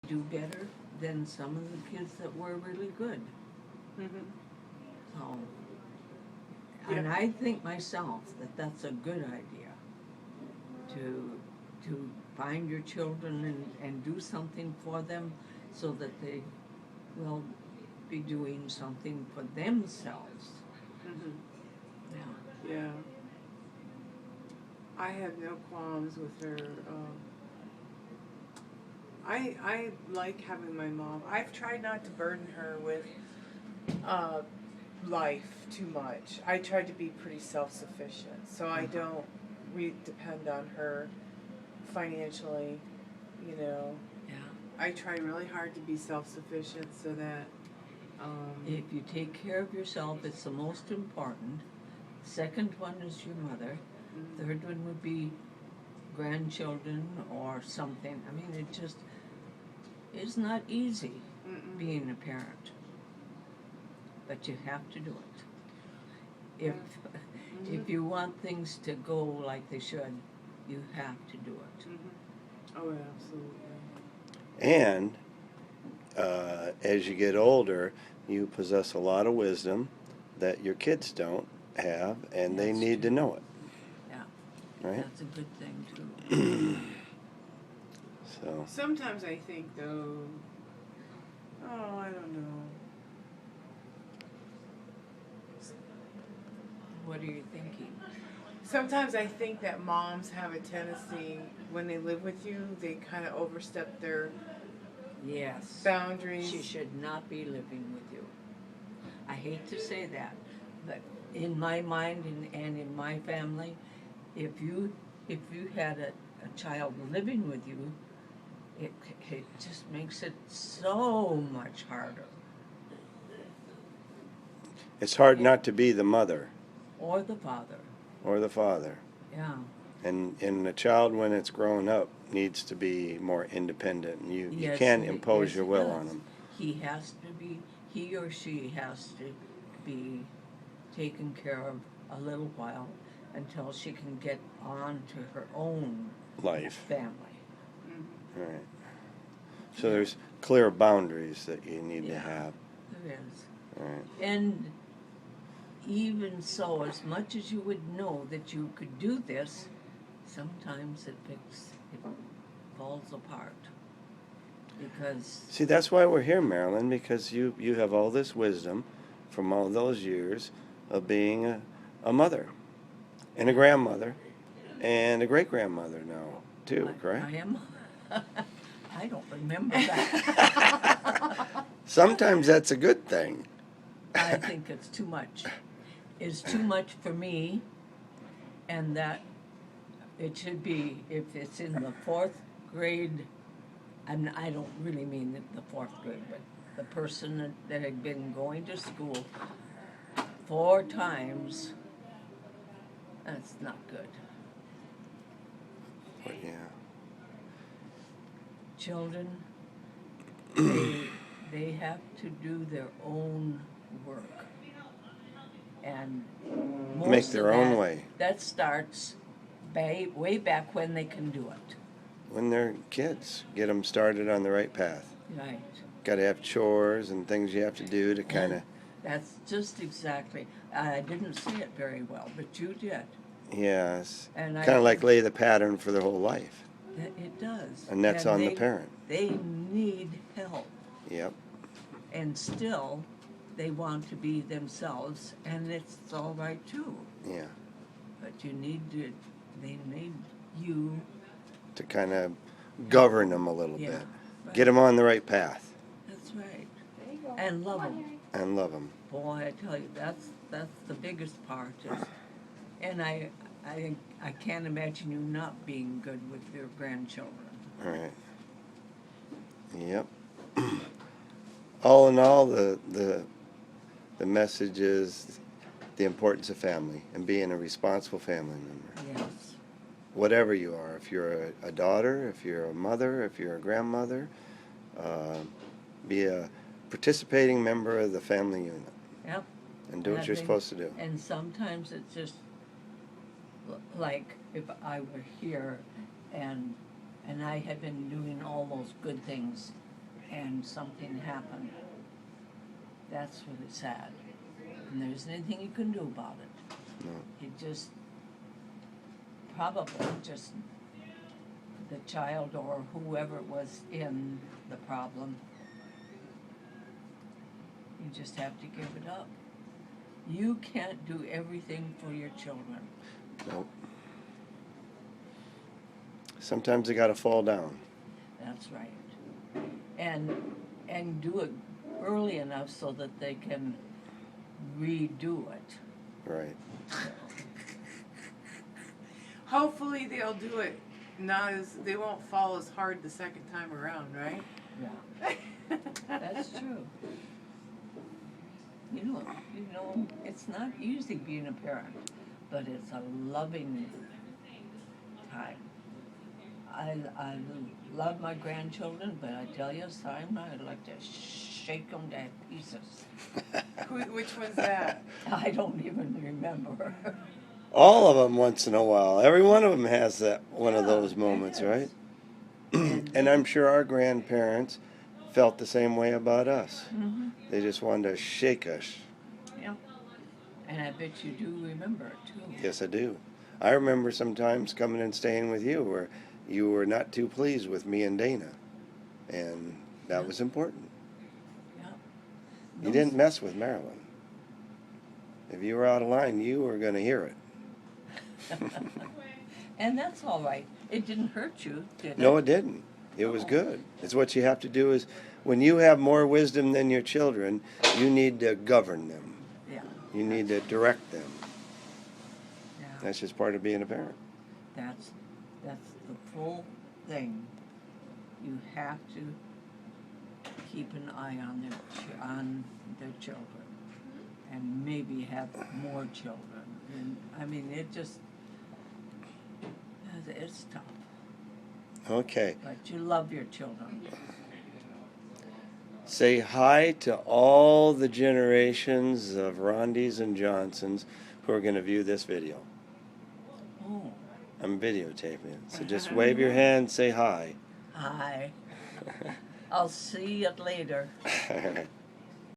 do better than some of the kids that were really good. Mm-hmm. So, Yeah. and I think myself that that's a good idea to find your children and do something for them so that they will be doing something for themselves. Mm-hmm. Yeah. Yeah. I have no qualms with her. I like having my mom. I've tried not to burden her with uh, life too much. I tried to be pretty self-sufficient, so I don't depend on her financially. You know, Yeah. I try really hard to be self-sufficient so that. If you take care of yourself, it's the most important. Second one is your mother. Mm, Third one would be grandchildren or something. I mean, it just is not easy mm-mm. being a parent, but you have to do it. Yeah. If Mm-hmm. if you want things to go like they should, you have to do it. Mm-hmm. Oh, yeah, absolutely. And as you get older, you possess a lot of wisdom that your kids don't have, and they That's need to true. know it. Yeah, Right? that's a good thing too. So, Sometimes I think, though, oh, I don't know. What are you thinking? Sometimes I think that moms have a tendency, when they live with you, they kind of overstep their Yes. boundaries. She should not be living with you. I hate to say that, but in my mind and in my family, if you had a child living with you, it just makes it so much harder. it's hard not to be the mother Or the father. or the father. Yeah. And the child, when it's grown up, needs to be more independent. And you Yes, can't impose yes, your it will does. on them. He or she has to be taken care of a little while until she can get on to her own Life. family. Mm-hmm. Right. So there's clear boundaries that you need to Yeah. have. There is. Right. And even so, as much as you would know that you could do this, sometimes it falls apart. Because See, that's why we're here, Marilyn, because you have all this wisdom from all those years of being a mother and a grandmother and a great grandmother now, too, correct? I am. I don't remember that. Sometimes that's a good thing. I think it's too much. It's too much for me, and that it should be, if it's in the fourth grade, I don't really mean the fourth grade, but the person that had been going to school 4 times, that's not good. But yeah. Children, they have to do their own work. And most Make their of own that, way. that starts way back when they can do it. When they're kids, get them started on the right path. Right. Got to have chores and things you have to do to kind of. That's just exactly. I didn't say it very well, but you did. Yeah, it's And kind of like lay the pattern for their whole life. It does. And that's on the parent. They need help. Yep. And still, they want to be themselves, and it's all right too. Yeah. But they need you. To kind of govern them a little Yeah, bit. right. Get them on the right path That's right. And love them. and love them. Boy, I tell you, that's the biggest part. And I can't imagine you not being good with your grandchildren. All right. Yep. All in all, the message is the importance of family and being a responsible family member. Yes. Whatever you are, if you're a daughter, if you're a mother, if you're a grandmother, be a participating member of the family unit Yep. and do And what I you're think- supposed to do. And sometimes it's just like if I were here and I had been doing all those good things and something happened, that's really sad. And there isn't anything you can do about it. No. It just, probably just the child or whoever was in the problem, you just have to give it up. You can't do everything for your children. Nope. Sometimes they got to fall down. That's right. And do it early enough so that they can redo it. Right. Hopefully they'll do it. They won't fall as hard the second time around, right? Yeah, that's true. You know, it's not easy being a parent, but it's a loving time. I love my grandchildren, but I tell you, sometimes I'd like to shake them to pieces. Which one's that? I don't even remember. All of them once in a while. Every one of them has that one of Yeah, those moments, it right? is. And I'm sure our grandparents felt the same way about us. Mm-hmm. They just wanted to shake us. Yeah. And I bet you do remember it too. Yes, I do. I remember sometimes coming and staying with you where you were not too pleased with me and Dana. And that was important. Yeah. You didn't mess with Marilyn. If you were out of line, you were going to hear it. And that's all right. It didn't hurt you, did it? No, it didn't. It was good. It's what you have to do is when you have more wisdom than your children, you need to govern them. Yeah. You need to direct them. Yeah. That's just part of being a parent. That's the full thing. You have to keep an eye on their children, and maybe have more children. And I mean, it's tough. Okay. But you love your children. Say hi to all the generations of Rondys and Johnsons who are going to view this video. Oh, I'm videotaping it. So just wave your hand, say hi. hi. I'll see you later. All right.